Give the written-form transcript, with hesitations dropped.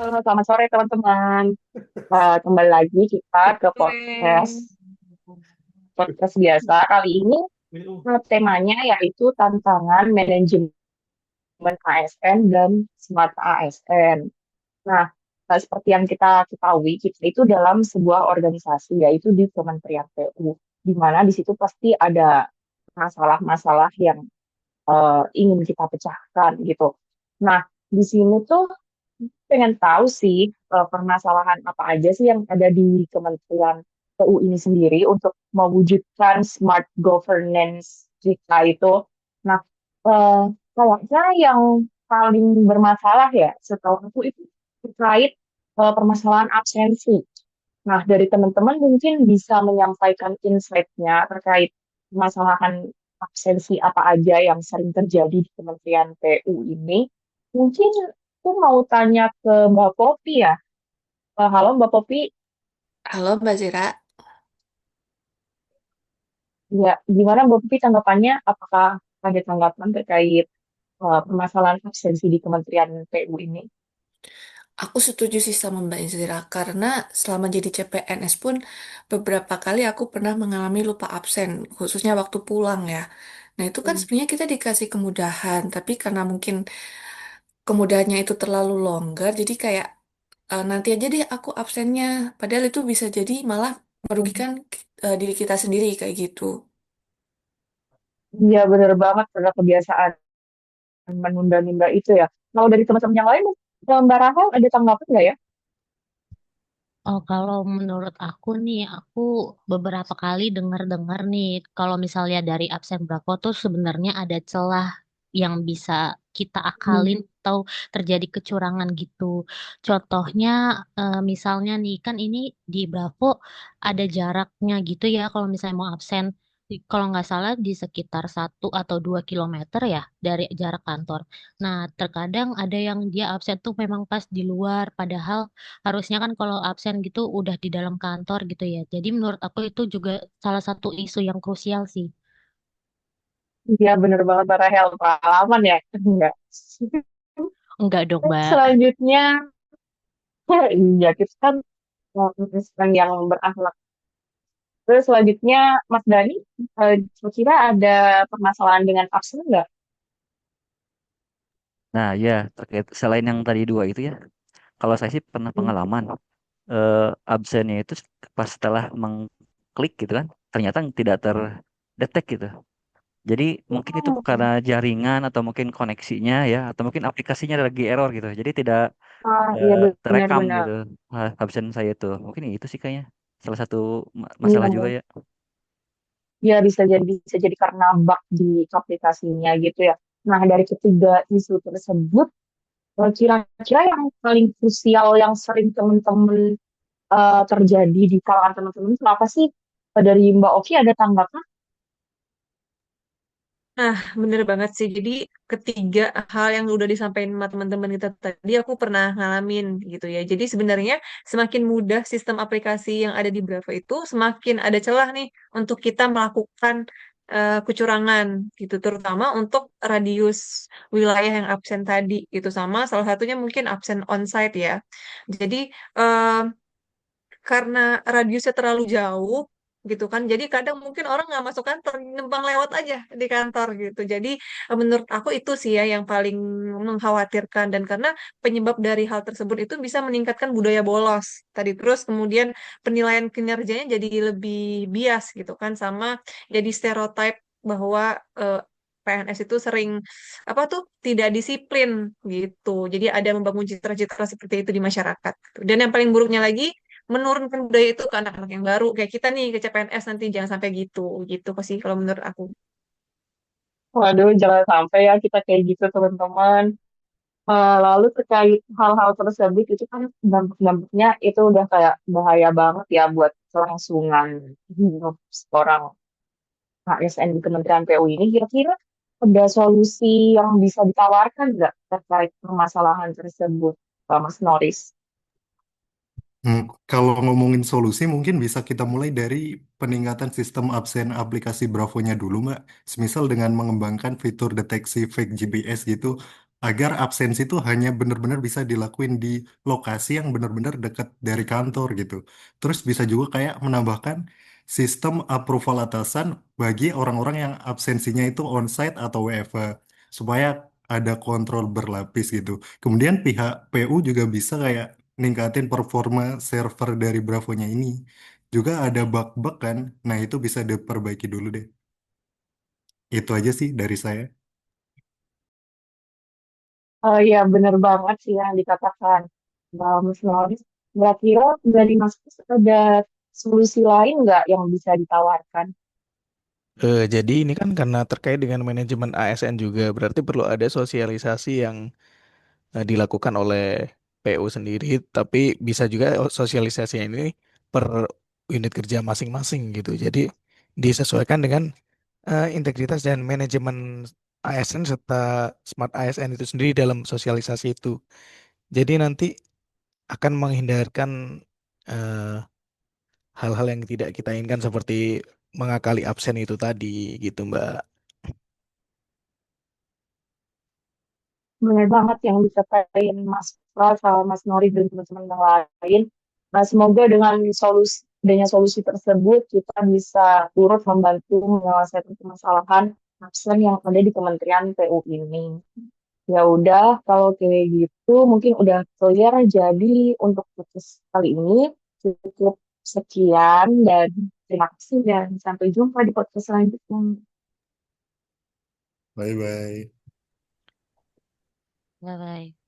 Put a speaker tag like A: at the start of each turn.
A: Halo, selamat sore teman-teman. Kembali lagi kita ke
B: Sore.
A: podcast biasa. Kali ini temanya yaitu tantangan manajemen ASN dan smart ASN. Nah, seperti yang kita ketahui, kita itu dalam sebuah organisasi yaitu di Kementerian PU, di mana di situ pasti ada masalah-masalah yang ingin kita pecahkan gitu. Nah, di sini tuh pengen tahu sih permasalahan apa aja sih yang ada di Kementerian PU ini sendiri untuk mewujudkan smart governance kita itu. Nah, eh, kayaknya yang paling bermasalah ya setahu aku itu terkait permasalahan absensi. Nah, dari teman-teman mungkin bisa menyampaikan insight-nya terkait permasalahan absensi apa aja yang sering terjadi di Kementerian PU ini. Mungkin aku mau tanya ke Mbak Popi ya. Halo Mbak Popi,
B: Halo Mbak Zira.
A: ya gimana Mbak Popi tanggapannya? Apakah ada tanggapan terkait permasalahan absensi di Kementerian PU ini?
B: Aku setuju sih sama Mbak Zira karena selama jadi CPNS pun beberapa kali aku pernah mengalami lupa absen, khususnya waktu pulang ya. Nah itu kan
A: Hmm.
B: sebenarnya kita dikasih kemudahan, tapi karena mungkin kemudahannya itu terlalu longgar, jadi kayak nanti aja deh aku absennya. Padahal itu bisa jadi malah merugikan diri kita sendiri kayak gitu.
A: Iya benar banget karena kebiasaan menunda-nunda itu ya. Kalau dari teman-teman yang lain, Mbak Rahel ada tanggapan nggak ya?
C: Oh, kalau menurut aku nih, aku beberapa kali dengar-dengar nih, kalau misalnya dari absen Brako tuh sebenarnya ada celah yang bisa kita
A: Hmm.
C: akalin atau terjadi kecurangan gitu. Contohnya, misalnya nih, kan ini di Bravo ada jaraknya gitu ya, kalau misalnya mau absen. Kalau nggak salah di sekitar 1 atau 2 kilometer ya dari jarak kantor. Nah, terkadang ada yang dia absen tuh memang pas di luar, padahal harusnya kan kalau absen gitu udah di dalam kantor gitu ya. Jadi menurut aku itu juga salah satu isu yang krusial sih.
A: Iya benar banget Mbak Rahel, pengalaman ya? Enggak.
C: Enggak dong, Mbak.
A: Selanjutnya, iya kita kan orang yang berakhlak. Terus selanjutnya, Mas Dani, kira-kira ada permasalahan dengan absen nggak?
D: Nah, ya terkait selain yang tadi dua itu ya, kalau saya sih pernah
A: Hmm.
D: pengalaman absennya itu pas setelah mengklik gitu kan, ternyata tidak terdetek gitu. Jadi mungkin itu
A: Oh,
D: karena jaringan atau mungkin koneksinya ya, atau mungkin aplikasinya lagi error gitu. Jadi tidak
A: iya
D: terekam
A: benar-benar.
D: gitu absen saya itu. Mungkin itu sih kayaknya salah satu masalah juga
A: Iya,
D: ya.
A: ya bisa jadi karena bug di aplikasinya gitu ya. Nah, dari ketiga isu tersebut, kira-kira yang paling krusial yang sering teman-teman terjadi di kalangan teman-teman itu apa sih? Dari Mbak Oki ada tanggapan?
B: Nah, bener banget sih. Jadi ketiga hal yang udah disampaikan sama teman-teman kita tadi, aku pernah ngalamin gitu ya. Jadi sebenarnya semakin mudah sistem aplikasi yang ada di Bravo itu, semakin ada celah nih untuk kita melakukan kecurangan gitu, terutama untuk radius wilayah yang absen tadi gitu. Sama salah satunya mungkin absen onsite ya. Jadi eh, karena radiusnya terlalu jauh gitu kan jadi kadang mungkin orang nggak masuk kantor numpang lewat aja di kantor gitu jadi menurut aku itu sih ya yang paling mengkhawatirkan dan karena penyebab dari hal tersebut itu bisa meningkatkan budaya bolos tadi terus kemudian penilaian kinerjanya jadi lebih bias gitu kan sama jadi stereotip bahwa PNS itu sering apa tuh tidak disiplin gitu jadi ada membangun citra-citra seperti itu di masyarakat gitu. Dan yang paling buruknya lagi menurunkan budaya itu ke anak-anak yang baru kayak kita nih ke CPNS nanti jangan sampai gitu gitu sih kalau menurut aku.
A: Waduh, jangan sampai ya kita kayak gitu teman-teman. Lalu terkait hal-hal tersebut itu kan dampak-dampaknya itu udah kayak bahaya banget ya buat kelangsungan hidup seorang ASN di Kementerian PU ini. Kira-kira ada solusi yang bisa ditawarkan nggak terkait permasalahan tersebut, Pak Mas Noris?
E: Hmm, kalau ngomongin solusi mungkin bisa kita mulai dari peningkatan sistem absen aplikasi Bravo-nya dulu, Mbak. Semisal dengan mengembangkan fitur deteksi fake GPS gitu, agar absensi itu hanya benar-benar bisa dilakuin di lokasi yang benar-benar dekat dari kantor gitu. Terus bisa juga kayak menambahkan sistem approval atasan bagi orang-orang yang absensinya itu onsite atau WFH supaya ada kontrol berlapis gitu. Kemudian pihak PU juga bisa kayak ningkatin performa server dari Bravo-nya ini. Juga ada bug-bug kan, nah itu bisa diperbaiki dulu deh. Itu aja sih dari saya.
A: Oh iya, bener banget sih yang dikatakan Mas Noris. Kira-kira dari Mas Kus ada solusi lain nggak yang bisa ditawarkan?
F: Jadi ini kan karena terkait dengan manajemen ASN juga, berarti perlu ada sosialisasi yang dilakukan oleh PU sendiri, tapi bisa juga sosialisasi ini per unit kerja masing-masing gitu. Jadi disesuaikan dengan integritas dan manajemen ASN serta smart ASN itu sendiri dalam sosialisasi itu. Jadi nanti akan menghindarkan eh, hal-hal yang tidak kita inginkan seperti mengakali absen itu tadi gitu, Mbak.
A: Bener banget yang dikatakan Mas Pras sama Mas Noris dan teman-teman yang lain. Nah, semoga dengan adanya solusi tersebut kita bisa turut membantu menyelesaikan permasalahan absen yang ada di Kementerian PU ini. Ya udah, kalau kayak gitu mungkin udah clear. Jadi untuk podcast kali ini cukup sekian dan terima kasih dan sampai jumpa di podcast selanjutnya.
E: Bye-bye.
C: Bye bye.